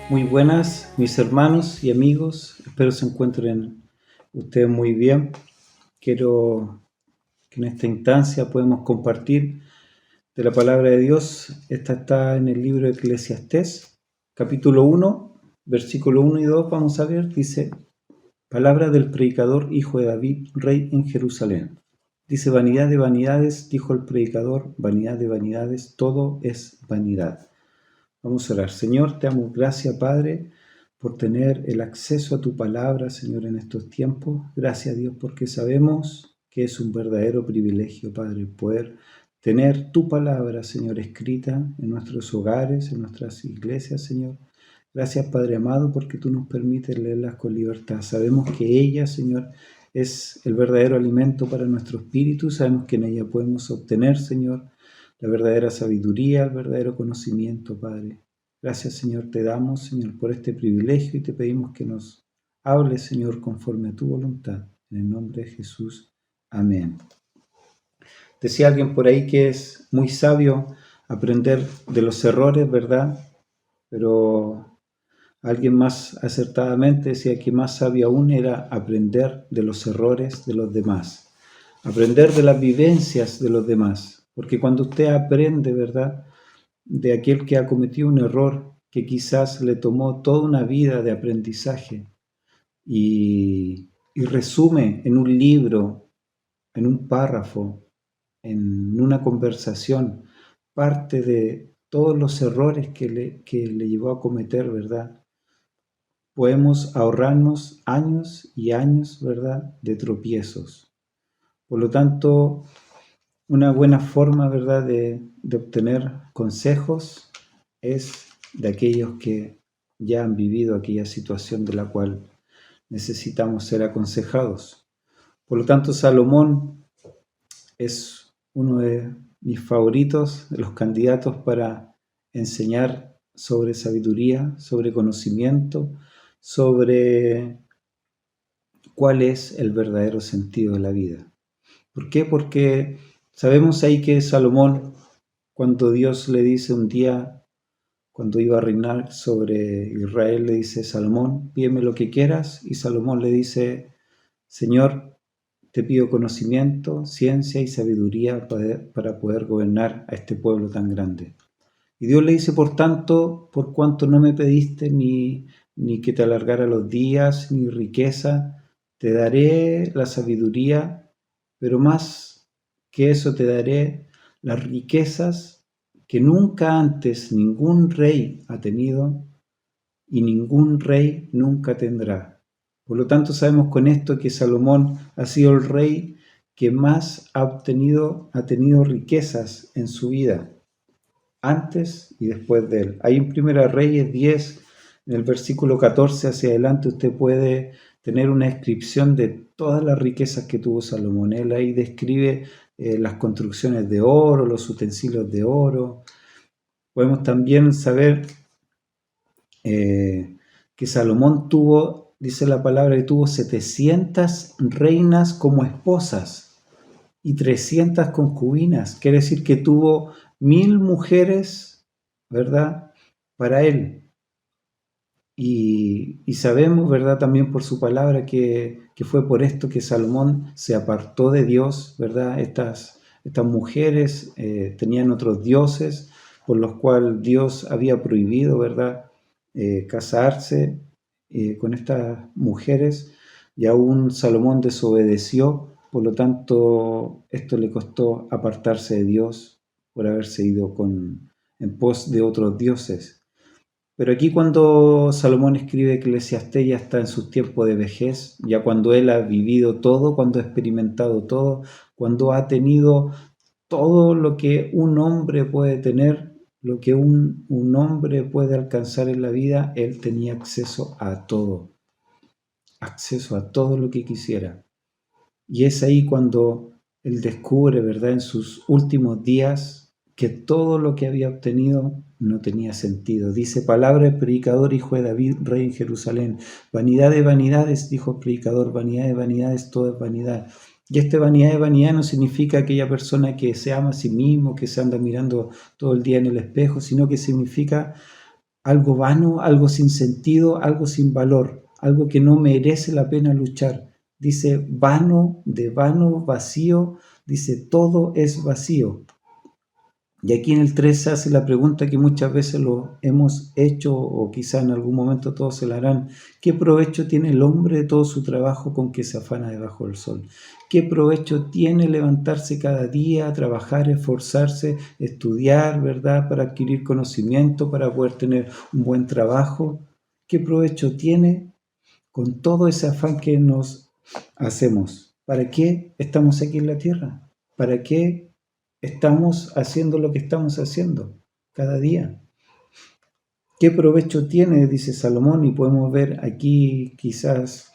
Muy buenas, mis hermanos y amigos. Espero se encuentren ustedes muy bien. Quiero que en esta instancia podamos compartir de la palabra de Dios. Esta está en el libro de Eclesiastés, capítulo 1, versículo 1 y 2. Vamos a ver, dice: palabra del predicador, hijo de David, rey en Jerusalén. Dice: vanidad de vanidades, dijo el predicador, vanidad de vanidades, todo es vanidad. Vamos a orar. Señor, te damos gracias, Padre, por tener el acceso a tu palabra, Señor, en estos tiempos. Gracias, Dios, porque sabemos que es un verdadero privilegio, Padre, poder tener tu palabra, Señor, escrita en nuestros hogares, en nuestras iglesias, Señor. Gracias, Padre amado, porque tú nos permites leerlas con libertad. Sabemos que ella, Señor, es el verdadero alimento para nuestro espíritu. Sabemos que en ella podemos obtener, Señor, la verdadera sabiduría, el verdadero conocimiento, Padre. Gracias, Señor, te damos, Señor, por este privilegio y te pedimos que nos hables, Señor, conforme a tu voluntad. En el nombre de Jesús. Amén. Decía alguien por ahí que es muy sabio aprender de los errores, ¿verdad? Pero alguien más acertadamente decía que más sabio aún era aprender de los errores de los demás, aprender de las vivencias de los demás. Porque cuando usted aprende, ¿verdad?, de aquel que ha cometido un error que quizás le tomó toda una vida de aprendizaje y resume en un libro, en un párrafo, en una conversación, parte de todos los errores que le llevó a cometer, ¿verdad? Podemos ahorrarnos años y años, ¿verdad?, de tropiezos. Por lo tanto, una buena forma, ¿verdad?, de obtener consejos es de aquellos que ya han vivido aquella situación de la cual necesitamos ser aconsejados. Por lo tanto, Salomón es uno de mis favoritos, de los candidatos para enseñar sobre sabiduría, sobre conocimiento, sobre cuál es el verdadero sentido de la vida. ¿Por qué? Porque sabemos ahí que Salomón, cuando Dios le dice un día, cuando iba a reinar sobre Israel, le dice: Salomón, pídeme lo que quieras. Y Salomón le dice: Señor, te pido conocimiento, ciencia y sabiduría para poder gobernar a este pueblo tan grande. Y Dios le dice: por tanto, por cuanto no me pediste ni que te alargara los días, ni riqueza, te daré la sabiduría, pero más que eso te daré las riquezas que nunca antes ningún rey ha tenido y ningún rey nunca tendrá. Por lo tanto, sabemos con esto que Salomón ha sido el rey que más ha tenido riquezas en su vida, antes y después de él. Ahí en Primera Reyes 10, en el versículo 14 hacia adelante, usted puede tener una descripción de todas las riquezas que tuvo Salomón. Él ahí describe las construcciones de oro, los utensilios de oro. Podemos también saber que Salomón tuvo, dice la palabra, que tuvo 700 reinas como esposas y 300 concubinas. Quiere decir que tuvo 1000 mujeres, ¿verdad?, para él. Y sabemos, ¿verdad?, también por su palabra que fue por esto que Salomón se apartó de Dios, ¿verdad? Estas mujeres tenían otros dioses por los cuales Dios había prohibido, ¿verdad?, casarse con estas mujeres, y aún Salomón desobedeció. Por lo tanto, esto le costó apartarse de Dios por haberse ido en pos de otros dioses. Pero aquí, cuando Salomón escribe Eclesiastés, ya está en sus tiempos de vejez, ya cuando él ha vivido todo, cuando ha experimentado todo, cuando ha tenido todo lo que un hombre puede tener, lo que un hombre puede alcanzar en la vida. Él tenía acceso a todo lo que quisiera. Y es ahí cuando él descubre, ¿verdad?, en sus últimos días, que todo lo que había obtenido no tenía sentido. Dice: palabra del predicador, hijo de David, rey en Jerusalén. Vanidad de vanidades, dijo el predicador, vanidad de vanidades, todo es vanidad. Y vanidad de vanidad no significa aquella persona que se ama a sí mismo, que se anda mirando todo el día en el espejo, sino que significa algo vano, algo sin sentido, algo sin valor, algo que no merece la pena luchar. Dice vano, de vano, vacío, dice todo es vacío. Y aquí en el 3 se hace la pregunta que muchas veces lo hemos hecho o quizá en algún momento todos se la harán. ¿Qué provecho tiene el hombre de todo su trabajo con que se afana debajo del sol? ¿Qué provecho tiene levantarse cada día, trabajar, esforzarse, estudiar, ¿verdad? Para adquirir conocimiento, para poder tener un buen trabajo. ¿Qué provecho tiene con todo ese afán que nos hacemos? ¿Para qué estamos aquí en la tierra? ¿Para qué estamos haciendo lo que estamos haciendo cada día? ¿Qué provecho tiene? Dice Salomón, y podemos ver aquí quizás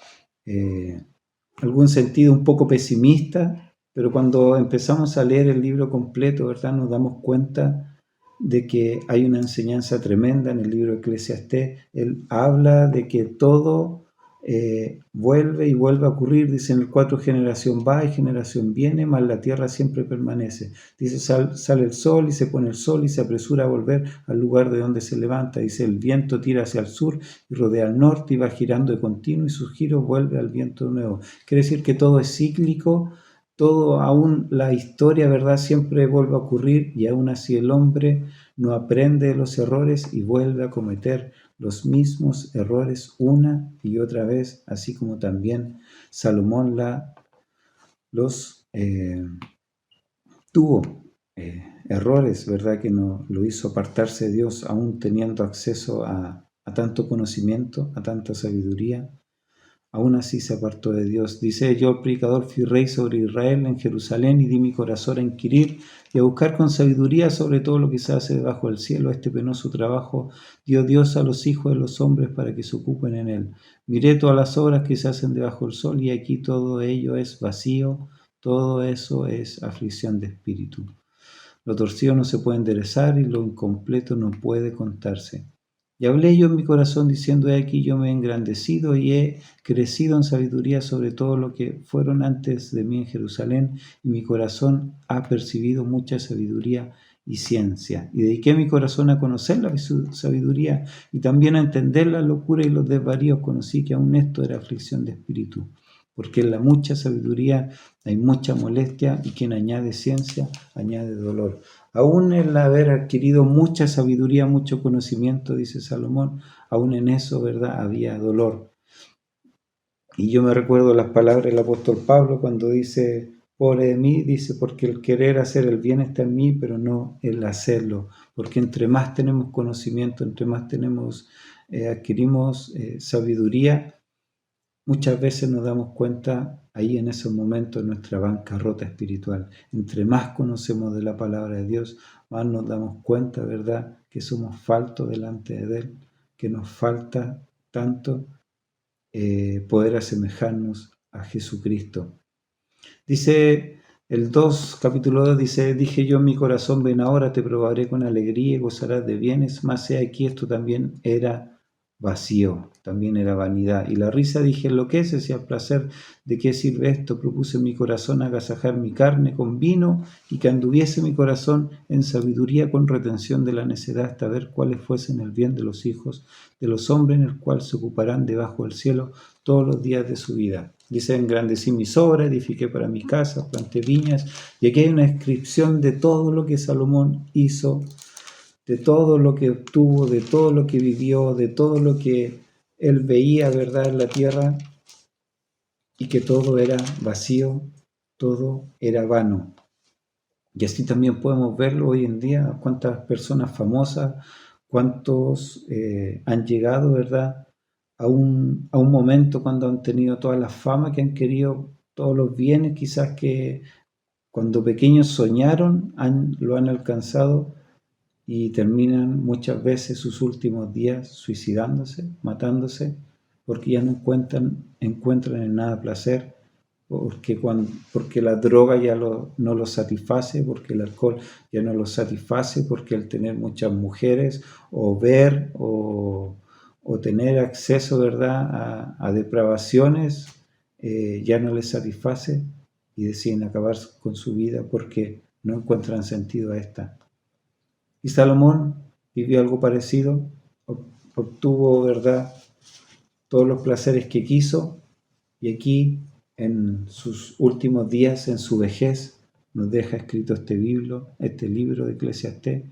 algún sentido un poco pesimista, pero cuando empezamos a leer el libro completo, ¿verdad? Nos damos cuenta de que hay una enseñanza tremenda en el libro de Eclesiastés. Él habla de que todo vuelve y vuelve a ocurrir. Dice en el 4, generación va y generación viene, mas la tierra siempre permanece. Dice sale el sol y se pone el sol y se apresura a volver al lugar de donde se levanta. Dice el viento tira hacia el sur y rodea al norte y va girando de continuo y su giro vuelve al viento de nuevo. Quiere decir que todo es cíclico, todo, aún la historia, ¿verdad? Siempre vuelve a ocurrir y aún así el hombre no aprende de los errores y vuelve a cometer los mismos errores una y otra vez, así como también Salomón los tuvo errores, ¿verdad? Que no lo hizo apartarse de Dios, aún teniendo acceso a tanto conocimiento, a tanta sabiduría. Aún así se apartó de Dios. Dice, yo el predicador fui rey sobre Israel en Jerusalén y di mi corazón a inquirir y a buscar con sabiduría sobre todo lo que se hace debajo del cielo. Este penoso trabajo dio Dios a los hijos de los hombres para que se ocupen en él. Miré todas las obras que se hacen debajo del sol y aquí todo ello es vacío, todo eso es aflicción de espíritu. Lo torcido no se puede enderezar y lo incompleto no puede contarse. Y hablé yo en mi corazón diciendo, he aquí yo me he engrandecido y he crecido en sabiduría sobre todo lo que fueron antes de mí en Jerusalén, y mi corazón ha percibido mucha sabiduría y ciencia. Y dediqué mi corazón a conocer la sabiduría y también a entender la locura y los desvaríos. Conocí que aún esto era aflicción de espíritu, porque en la mucha sabiduría hay mucha molestia y quien añade ciencia añade dolor. Aún el haber adquirido mucha sabiduría, mucho conocimiento, dice Salomón, aún en eso, ¿verdad?, había dolor. Y yo me recuerdo las palabras del apóstol Pablo cuando dice, pobre de mí, dice, porque el querer hacer el bien está en mí, pero no el hacerlo. Porque entre más tenemos conocimiento, entre más adquirimos sabiduría, muchas veces nos damos cuenta ahí en esos momentos de nuestra bancarrota espiritual. Entre más conocemos de la palabra de Dios, más nos damos cuenta, ¿verdad?, que somos faltos delante de Él, que nos falta tanto poder asemejarnos a Jesucristo. Dice el 2, capítulo 2, dice, dije yo en mi corazón, ven ahora, te probaré con alegría y gozarás de bienes, mas he aquí esto también era vacío, también era vanidad. Y la risa dije, enloqueces y al placer, ¿de qué sirve esto? Propuse en mi corazón agasajar mi carne con vino y que anduviese mi corazón en sabiduría con retención de la necedad hasta ver cuáles fuesen el bien de los hijos de los hombres en el cual se ocuparán debajo del cielo todos los días de su vida. Dice, engrandecí mis obras, edifiqué para mi casa, planté viñas, y aquí hay una descripción de todo lo que Salomón hizo, de todo lo que obtuvo, de todo lo que vivió, de todo lo que él veía, ¿verdad?, en la tierra, y que todo era vacío, todo era vano. Y así también podemos verlo hoy en día, cuántas personas famosas, cuántos han llegado, ¿verdad?, a un momento cuando han tenido toda la fama que han querido, todos los bienes quizás que cuando pequeños soñaron, lo han alcanzado y terminan muchas veces sus últimos días suicidándose, matándose, porque ya no encuentran en nada placer, porque la droga ya no los satisface, porque el alcohol ya no los satisface, porque el tener muchas mujeres o ver o tener acceso, ¿verdad?, a depravaciones ya no les satisface y deciden acabar con su vida porque no encuentran sentido a esta. Y Salomón vivió algo parecido, obtuvo, ¿verdad?, todos los placeres que quiso, y aquí, en sus últimos días, en su vejez, nos deja escrito este libro de Eclesiastés,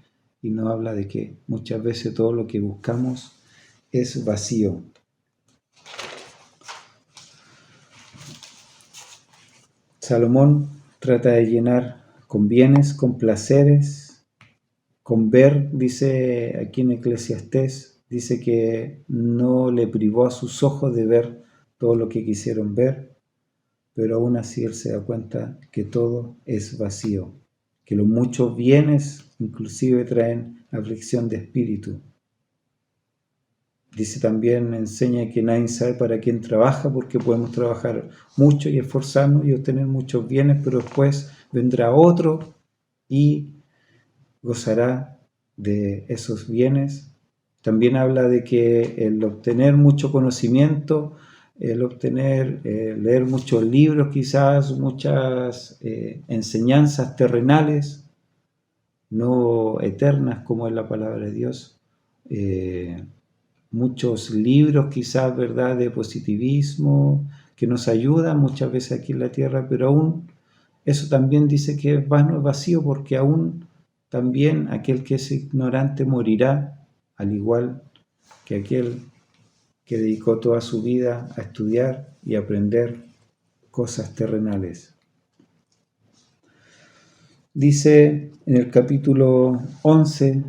y nos habla de que muchas veces todo lo que buscamos es vacío. Salomón trata de llenar con bienes, con placeres, con ver, dice aquí en Eclesiastés, dice que no le privó a sus ojos de ver todo lo que quisieron ver, pero aún así él se da cuenta que todo es vacío, que los muchos bienes inclusive traen aflicción de espíritu. Dice también, enseña que nadie sabe para quién trabaja, porque podemos trabajar mucho y esforzarnos y obtener muchos bienes, pero después vendrá otro y gozará de esos bienes. También habla de que el obtener mucho conocimiento, el obtener, leer muchos libros quizás, muchas enseñanzas terrenales, no eternas como es la palabra de Dios, muchos libros quizás, ¿verdad?, de positivismo, que nos ayudan muchas veces aquí en la tierra, pero aún eso también dice que es vano, es vacío, porque aún también aquel que es ignorante morirá, al igual que aquel que dedicó toda su vida a estudiar y aprender cosas terrenales. Dice en el capítulo 11,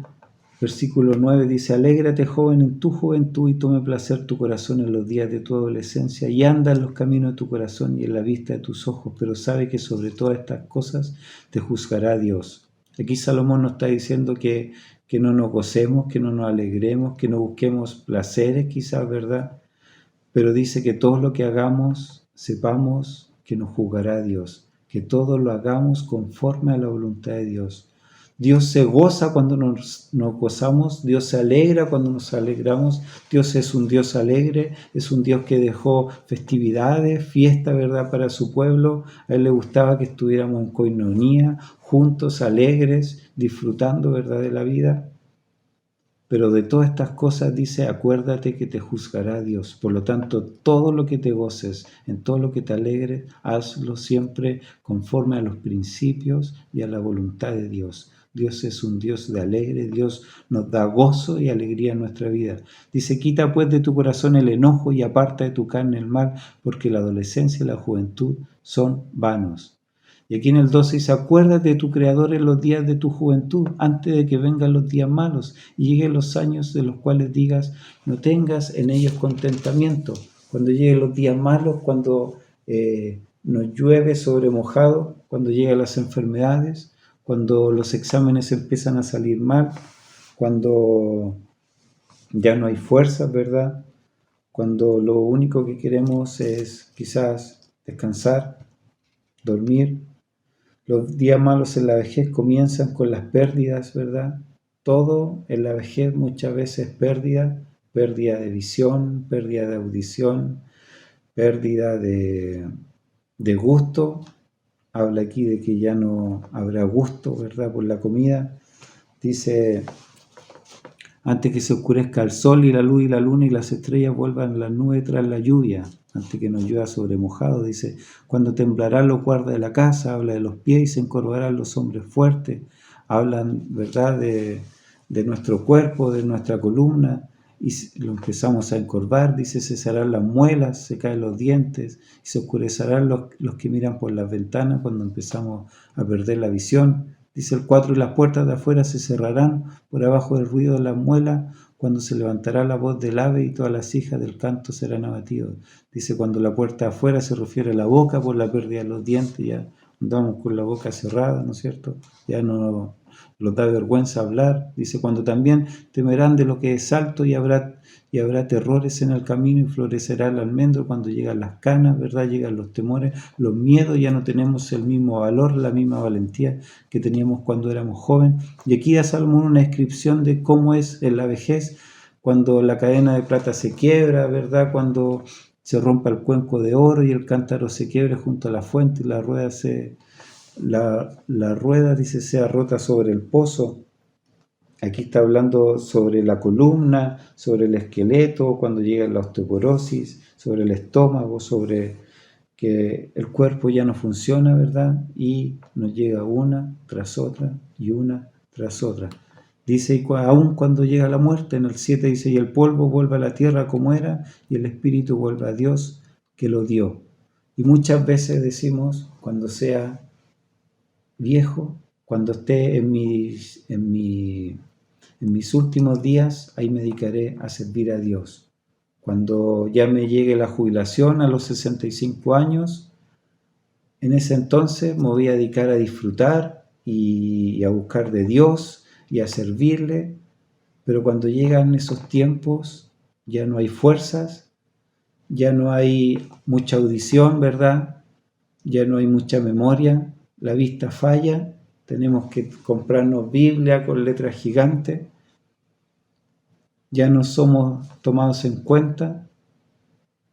versículo 9, dice: alégrate, joven, en tu juventud, y tome placer tu corazón en los días de tu adolescencia, y anda en los caminos de tu corazón y en la vista de tus ojos, pero sabe que sobre todas estas cosas te juzgará Dios. Aquí Salomón nos está diciendo que no nos gocemos, que no nos alegremos, que no busquemos placeres quizás, ¿verdad? Pero dice que todo lo que hagamos, sepamos que nos juzgará Dios, que todo lo hagamos conforme a la voluntad de Dios. Dios se goza cuando nos gozamos, Dios se alegra cuando nos alegramos. Dios es un Dios alegre, es un Dios que dejó festividades, fiesta, ¿verdad?, para su pueblo. A Él le gustaba que estuviéramos en coinonía, juntos, alegres, disfrutando, ¿verdad?, de la vida. Pero de todas estas cosas dice, acuérdate que te juzgará Dios. Por lo tanto, todo lo que te goces, en todo lo que te alegres, hazlo siempre conforme a los principios y a la voluntad de Dios. Dios es un Dios de alegre, Dios nos da gozo y alegría en nuestra vida. Dice, quita pues de tu corazón el enojo y aparta de tu carne el mal, porque la adolescencia y la juventud son vanos. Y aquí en el 12 dice, acuérdate de tu Creador en los días de tu juventud, antes de que vengan los días malos y lleguen los años de los cuales digas, no tengas en ellos contentamiento. Cuando lleguen los días malos, cuando nos llueve sobre mojado, cuando llegan las enfermedades, cuando los exámenes empiezan a salir mal, cuando ya no hay fuerzas, ¿verdad? Cuando lo único que queremos es quizás descansar, dormir. Los días malos en la vejez comienzan con las pérdidas, ¿verdad? Todo en la vejez muchas veces es pérdida de visión, pérdida de audición, pérdida de gusto. Habla aquí de que ya no habrá gusto, ¿verdad?, por la comida. Dice, antes que se oscurezca el sol y la luz y la luna y las estrellas vuelvan las nubes tras la lluvia, antes que nos llueva sobre mojado, dice, cuando temblarán los guardas de la casa, habla de los pies y se encorvarán los hombres fuertes, hablan, ¿verdad?, de nuestro cuerpo, de nuestra columna, y lo empezamos a encorvar, dice, cesarán las muelas, se caen los dientes, y se oscurecerán los que miran por las ventanas cuando empezamos a perder la visión. Dice el 4, y las puertas de afuera se cerrarán por abajo del ruido de las muelas, cuando se levantará la voz del ave y todas las hijas del canto serán abatidas. Dice, cuando la puerta de afuera se refiere a la boca por la pérdida de los dientes, ya andamos con la boca cerrada, ¿no es cierto? Ya no nos da vergüenza hablar. Dice, cuando también temerán de lo que es alto y habrá terrores en el camino y florecerá el almendro cuando llegan las canas, ¿verdad? Llegan los temores, los miedos, ya no tenemos el mismo valor, la misma valentía que teníamos cuando éramos jóvenes. Y aquí da Salomón una descripción de cómo es en la vejez, cuando la cadena de plata se quiebra, ¿verdad? Cuando se rompa el cuenco de oro y el cántaro se quiebre junto a la fuente y la rueda, dice, sea rota sobre el pozo. Aquí está hablando sobre la columna, sobre el esqueleto, cuando llega la osteoporosis, sobre el estómago, sobre que el cuerpo ya no funciona, ¿verdad? Y nos llega una tras otra y una tras otra. Dice, y aún cuando llega la muerte, en el 7 dice, y el polvo vuelve a la tierra como era, y el espíritu vuelve a Dios que lo dio. Y muchas veces decimos, cuando sea viejo, cuando esté en mis últimos días, ahí me dedicaré a servir a Dios. Cuando ya me llegue la jubilación a los 65 años, en ese entonces me voy a dedicar a disfrutar y a buscar de Dios y a servirle, pero cuando llegan esos tiempos ya no hay fuerzas, ya no hay mucha audición, ¿verdad? Ya no hay mucha memoria, la vista falla, tenemos que comprarnos Biblia con letras gigantes, ya no somos tomados en cuenta.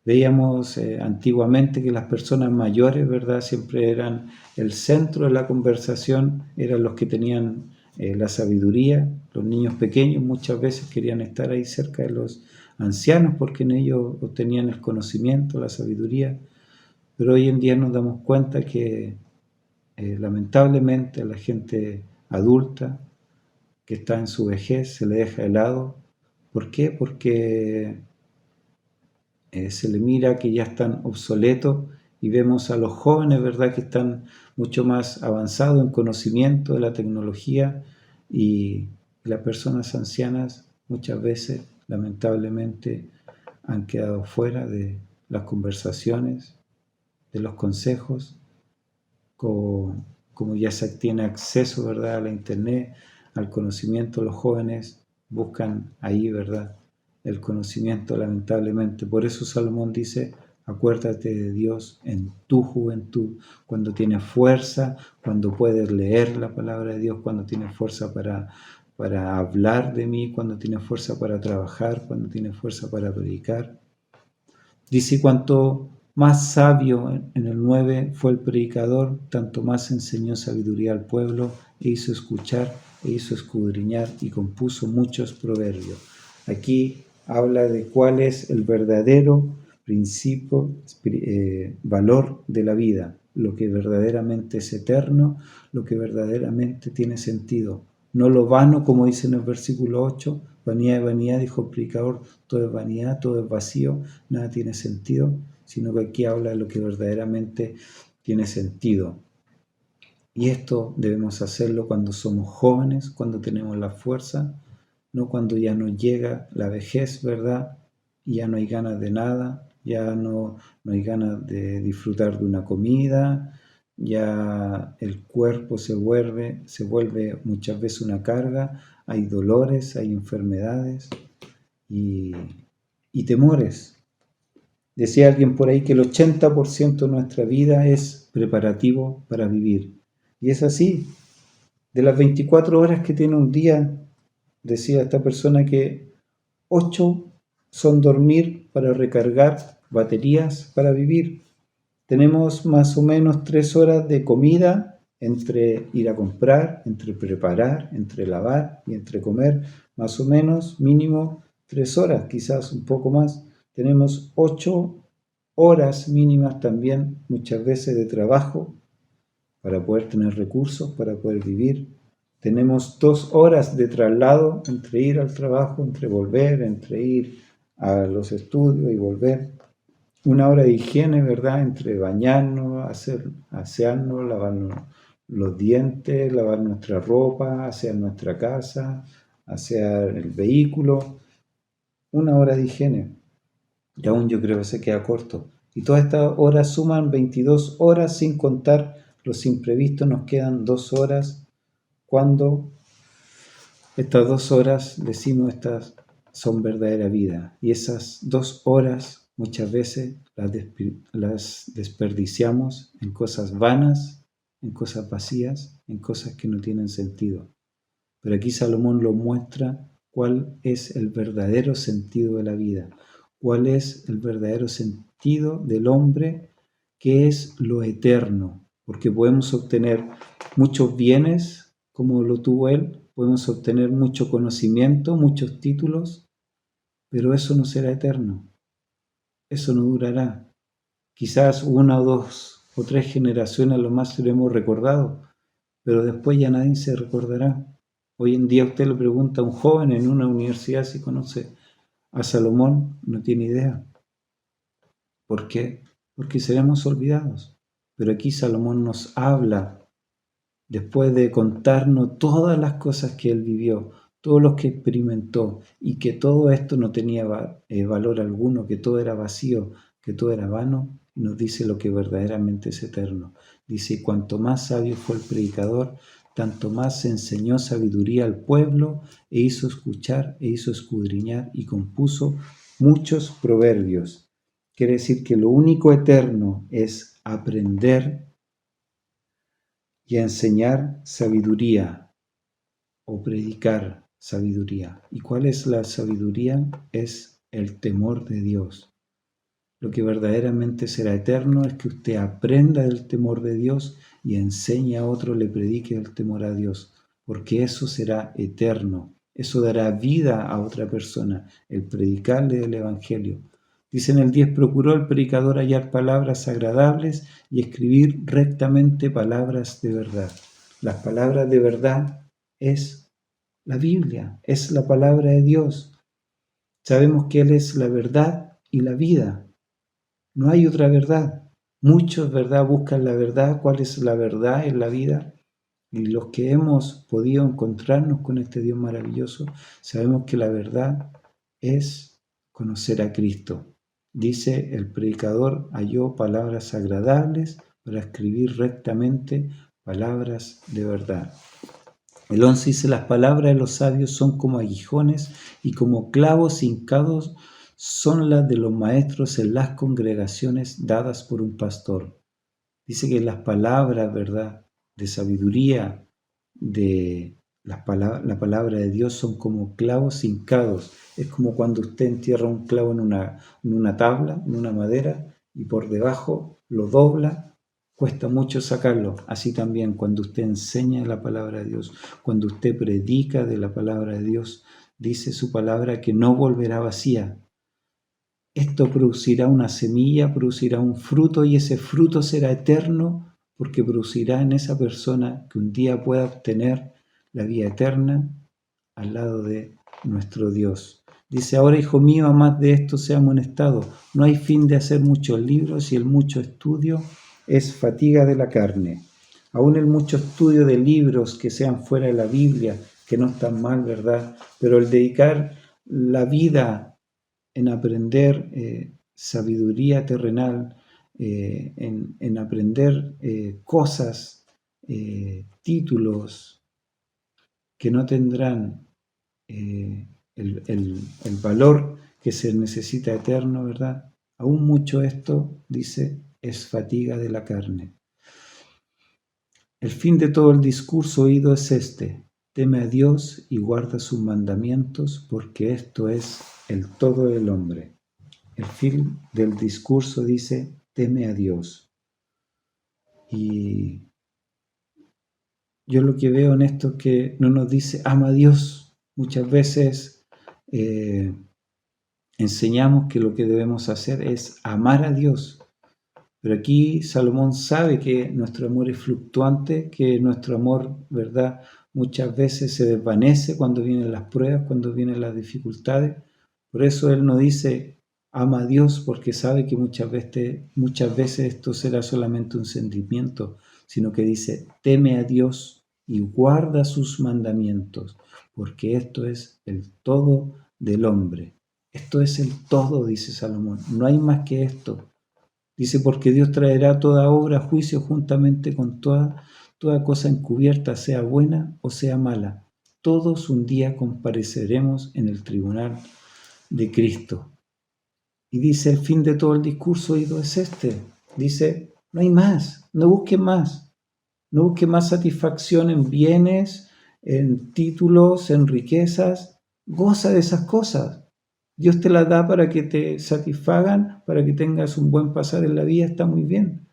Veíamos antiguamente que las personas mayores, ¿verdad?, siempre eran el centro de la conversación, eran los que tenían la sabiduría. Los niños pequeños muchas veces querían estar ahí cerca de los ancianos porque en ellos obtenían el conocimiento, la sabiduría. Pero hoy en día nos damos cuenta que lamentablemente a la gente adulta que está en su vejez se le deja de lado. ¿Por qué? Porque se le mira que ya están obsoletos y vemos a los jóvenes, ¿verdad?, que están mucho más avanzados en conocimiento de la tecnología, y las personas ancianas muchas veces, lamentablemente, han quedado fuera de las conversaciones, de los consejos, como ya se tiene acceso, ¿verdad?, a la internet, al conocimiento. Los jóvenes buscan ahí, ¿verdad?, el conocimiento, lamentablemente. Por eso Salomón dice, acuérdate de Dios en tu juventud, cuando tienes fuerza, cuando puedes leer la palabra de Dios, cuando tienes fuerza para hablar de mí, cuando tienes fuerza para trabajar, cuando tienes fuerza para predicar. Dice, cuanto más sabio, en el 9, fue el predicador, tanto más enseñó sabiduría al pueblo, e hizo escuchar, e hizo escudriñar, y compuso muchos proverbios. Aquí habla de cuál es el verdadero principio, valor de la vida, lo que verdaderamente es eterno, lo que verdaderamente tiene sentido. No lo vano, como dice en el versículo 8, vanidad de vanidad, dijo el predicador, todo es vanidad, todo es vacío, nada tiene sentido, sino que aquí habla de lo que verdaderamente tiene sentido. Y esto debemos hacerlo cuando somos jóvenes, cuando tenemos la fuerza, no cuando ya nos llega la vejez, ¿verdad? Y ya no hay ganas de nada, ya no hay ganas de disfrutar de una comida, ya el cuerpo se vuelve muchas veces una carga, hay dolores, hay enfermedades y temores. Decía alguien por ahí que el 80% de nuestra vida es preparativo para vivir. Y es así. De las 24 horas que tiene un día, decía esta persona que 8 son dormir para recargar baterías para vivir. Tenemos más o menos 3 horas de comida entre ir a comprar, entre preparar, entre lavar y entre comer. Más o menos, mínimo 3 horas, quizás un poco más. Tenemos 8 horas mínimas también, muchas veces, de trabajo para poder tener recursos, para poder vivir. Tenemos 2 horas de traslado entre ir al trabajo, entre volver, entre ir a los estudios y volver. 1 hora de higiene, ¿verdad?, entre bañarnos, asearnos, lavarnos los dientes, lavar nuestra ropa, asear nuestra casa, asear el vehículo. 1 hora de higiene. Y aún yo creo que se queda corto. Y todas estas horas suman 22 horas sin contar los imprevistos. Nos quedan 2 horas cuando estas 2 horas, decimos, estas son verdadera vida. Y esas 2 horas muchas veces las desperdiciamos en cosas vanas, en cosas vacías, en cosas que no tienen sentido. Pero aquí Salomón lo muestra cuál es el verdadero sentido de la vida, cuál es el verdadero sentido del hombre, que es lo eterno, porque podemos obtener muchos bienes como lo tuvo él, podemos obtener mucho conocimiento, muchos títulos, pero eso no será eterno, eso no durará. Quizás una o dos o tres generaciones a lo más seremos recordados, pero después ya nadie se recordará. Hoy en día usted le pregunta a un joven en una universidad si conoce a Salomón, no tiene idea. ¿Por qué? Porque seremos olvidados. Pero aquí Salomón nos habla, después de contarnos todas las cosas que él vivió, todo lo que experimentó, y que todo esto no tenía valor alguno, que todo era vacío, que todo era vano, nos dice lo que verdaderamente es eterno. Dice, cuanto más sabio fue el predicador, tanto más enseñó sabiduría al pueblo, e hizo escuchar, e hizo escudriñar, y compuso muchos proverbios. Quiere decir que lo único eterno es aprender y enseñar sabiduría o predicar sabiduría. ¿Y cuál es la sabiduría? Es el temor de Dios. Lo que verdaderamente será eterno es que usted aprenda del temor de Dios y enseñe a otro, le predique el temor a Dios, porque eso será eterno. Eso dará vida a otra persona, el predicarle el Evangelio. Dice en el 10, procuró el predicador hallar palabras agradables y escribir rectamente palabras de verdad. Las palabras de verdad es la Biblia, es la palabra de Dios. Sabemos que Él es la verdad y la vida. No hay otra verdad. Muchos, ¿verdad?, buscan la verdad. ¿Cuál es la verdad en la vida? Y los que hemos podido encontrarnos con este Dios maravilloso, sabemos que la verdad es conocer a Cristo. Dice, el predicador halló palabras agradables para escribir rectamente palabras de verdad. El 11 dice, las palabras de los sabios son como aguijones y como clavos hincados son las de los maestros en las congregaciones dadas por un pastor. Dice que las palabras, ¿verdad?, de sabiduría, la palabra de Dios son como clavos hincados. Es como cuando usted entierra un clavo en una tabla, en una madera, y por debajo lo dobla, cuesta mucho sacarlo. Así también cuando usted enseña la palabra de Dios, cuando usted predica de la palabra de Dios, dice su palabra que no volverá vacía. Esto producirá una semilla, producirá un fruto, y ese fruto será eterno porque producirá en esa persona que un día pueda obtener la vida eterna al lado de nuestro Dios. Dice, ahora, hijo mío, a más de esto sea amonestado. No hay fin de hacer muchos libros, y el mucho estudio es fatiga de la carne. Aún el mucho estudio de libros que sean fuera de la Biblia, que no están mal, ¿verdad? Pero el dedicar la vida en aprender sabiduría terrenal, en aprender cosas, títulos que no tendrán el valor que se necesita eterno, ¿verdad? Aún mucho esto, dice, es fatiga de la carne. El fin de todo el discurso oído es este: teme a Dios y guarda sus mandamientos, porque esto es el todo del hombre. El fin del discurso dice, teme a Dios. Y yo lo que veo en esto es que no nos dice, ama a Dios. Muchas veces enseñamos que lo que debemos hacer es amar a Dios. Pero aquí Salomón sabe que nuestro amor es fluctuante, que nuestro amor, ¿verdad?, muchas veces se desvanece cuando vienen las pruebas, cuando vienen las dificultades. Por eso él no dice, ama a Dios, porque sabe que muchas veces esto será solamente un sentimiento, sino que dice, teme a Dios y guarda sus mandamientos, porque esto es el todo del hombre. Esto es el todo, dice Salomón, no hay más que esto. Dice, porque Dios traerá toda obra a juicio juntamente con toda cosa encubierta, sea buena o sea mala. Todos un día compareceremos en el tribunal de Cristo. Y dice, el fin de todo el discurso oído es este. Dice, no hay más, no busque más. No busque más satisfacción en bienes, en títulos, en riquezas. Goza de esas cosas. Dios te las da para que te satisfagan, para que tengas un buen pasar en la vida, está muy bien.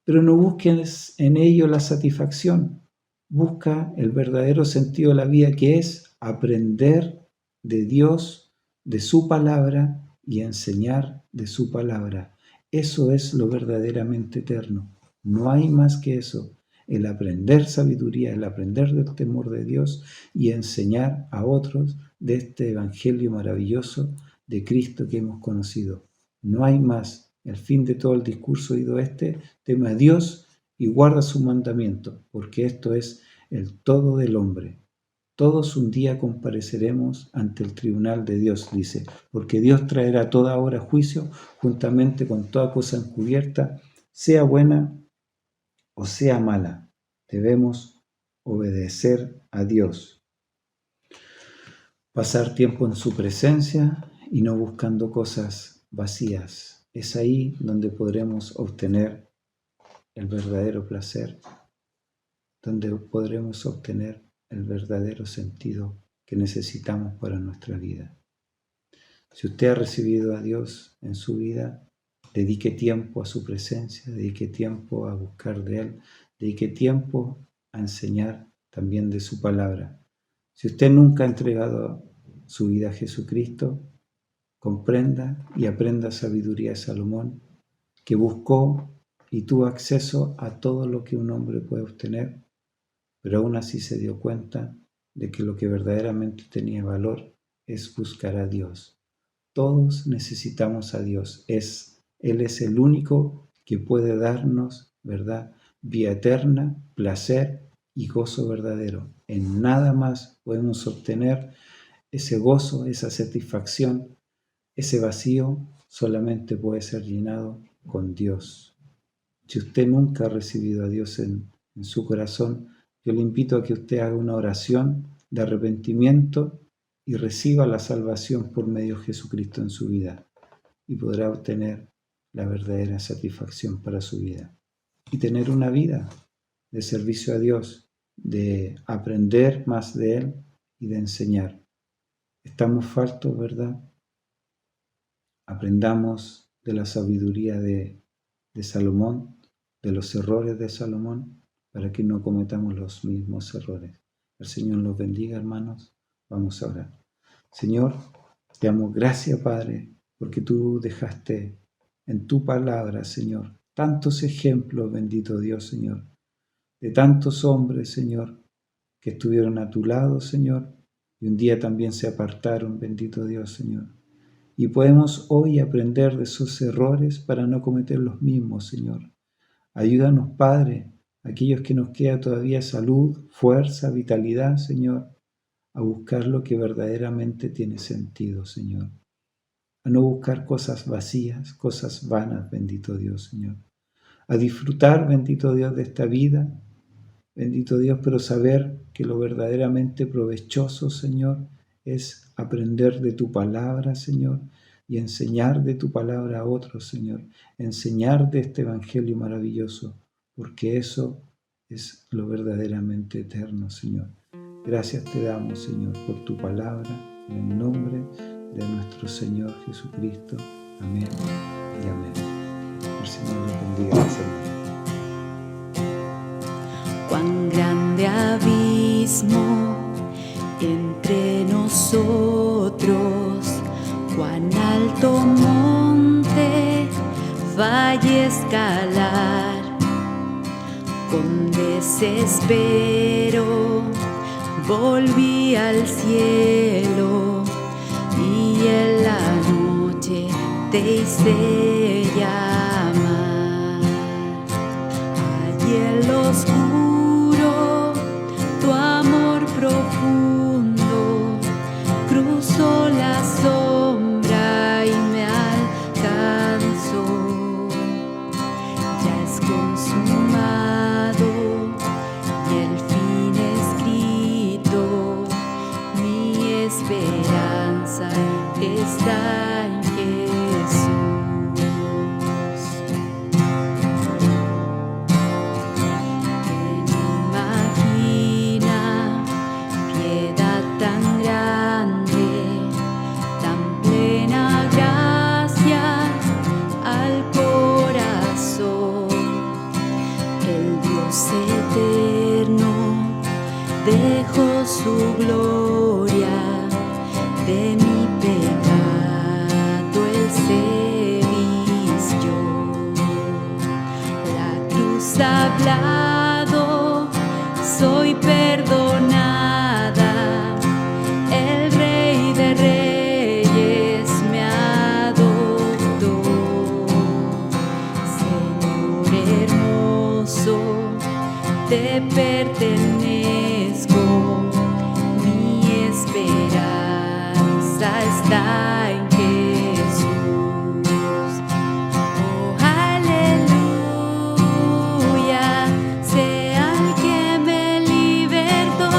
Pero no busques en ello la satisfacción. Busca el verdadero sentido de la vida, que es aprender de Dios, de su palabra, y enseñar de su palabra. Eso es lo verdaderamente eterno. No hay más que eso. El aprender sabiduría, el aprender del temor de Dios y enseñar a otros de este evangelio maravilloso de Cristo que hemos conocido. No hay más. El fin de todo el discurso oído teme a Dios y guarda su mandamiento, porque esto es el todo del hombre. Todos un día compareceremos ante el tribunal de Dios, dice, porque Dios traerá toda hora juicio juntamente con toda cosa encubierta, sea buena o sea mala. Debemos obedecer a Dios, pasar tiempo en su presencia y no buscando cosas vacías. Es ahí donde podremos obtener el verdadero placer, donde podremos obtener el verdadero sentido que necesitamos para nuestra vida. Si usted ha recibido a Dios en su vida, dedique tiempo a su presencia, dedique tiempo a buscar de Él, dedique tiempo a enseñar también de su palabra. Si usted nunca ha entregado su vida a Jesucristo, comprenda y aprenda sabiduría de Salomón, que buscó y tuvo acceso a todo lo que un hombre puede obtener, pero aún así se dio cuenta de que lo que verdaderamente tenía valor es buscar a Dios. Todos necesitamos a Dios. Él es el único que puede darnos, ¿verdad?, vida eterna, placer y gozo verdadero. En nada más podemos obtener ese gozo, esa satisfacción, ese vacío solamente puede ser llenado con Dios. Si usted nunca ha recibido a Dios en su corazón, yo le invito a que usted haga una oración de arrepentimiento y reciba la salvación por medio de Jesucristo en su vida, y podrá obtener la verdadera satisfacción para su vida y tener una vida de servicio a Dios, de aprender más de Él y de enseñar. Estamos faltos, ¿verdad? Aprendamos de la sabiduría de Salomón, de los errores de Salomón, para que no cometamos los mismos errores. El Señor los bendiga, hermanos. Vamos a orar. Señor, te damos gracias, Padre, porque tú dejaste en tu palabra, Señor, tantos ejemplos, bendito Dios, Señor, de tantos hombres, Señor, que estuvieron a tu lado, Señor, y un día también se apartaron, bendito Dios, Señor. Y podemos hoy aprender de esos errores para no cometer los mismos, Señor. Ayúdanos, Padre, aquellos que nos queda todavía salud, fuerza, vitalidad, Señor, a buscar lo que verdaderamente tiene sentido, Señor. A no buscar cosas vacías, cosas vanas, bendito Dios, Señor. A disfrutar, bendito Dios, de esta vida, bendito Dios, pero saber que lo verdaderamente provechoso, Señor, es aprender de tu palabra, Señor, y enseñar de tu palabra a otros, Señor. Enseñar de este evangelio maravilloso, porque eso es lo verdaderamente eterno, Señor. Gracias te damos, Señor, por tu palabra, en el nombre de nuestro Señor Jesucristo. Amén y amén. El Señor les bendiga. Cuán grande abismo entre nosotros, cuán alto monte valle escalar. Con desespero volví al cielo y en la noche te hice llamar. Allí en lo oscuro tu amor profundo cruzó la sombra y me alcanzó. Ya es consumado y el fin escrito, mi esperanza está en Jesús. ¿Quién imagina piedad tan grande, tan plena gracia al corazón? El Dios eterno hablado, soy perdonada. El Rey de Reyes me adoptó. Señor hermoso, te pertenezco. Mi esperanza está en Jesús. Oh, aleluya, sea el que me libertó.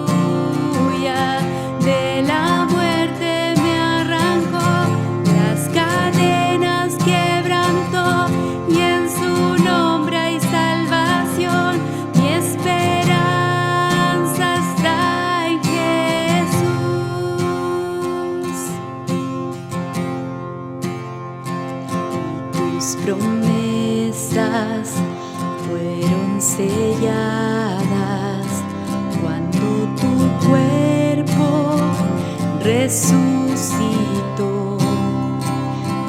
Aleluya, de la muerte me arrancó, las cadenas quebrantó, y en su nombre hay salvación. Mi esperanza está en Jesús. Tus promesas fueron selladas cuando tu cuerpo resucitó.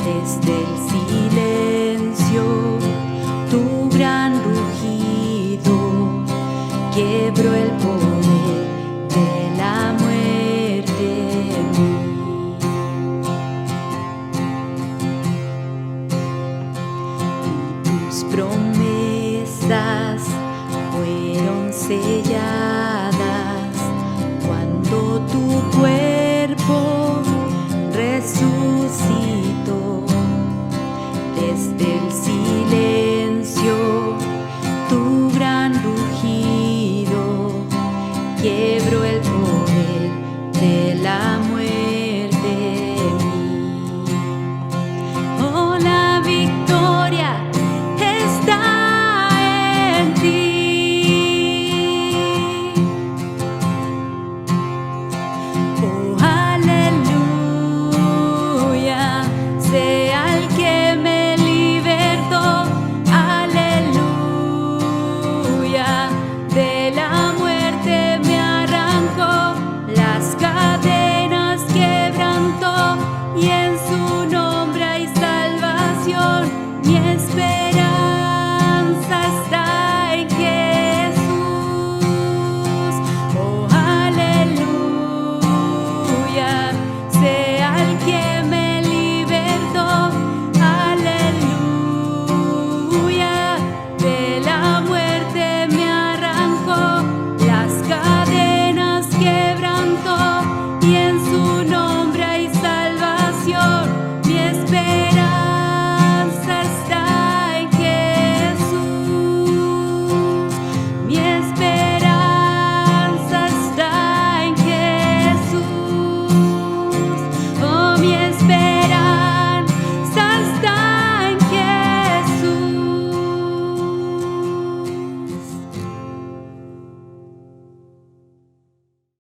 Desde el silencio, tu gran rugido quebró el poder de la muerte en mí. Tus promesas fueron selladas cuando tu cuerpo resucitó. Desde el silencio, tu gran rugido quebró el poder de la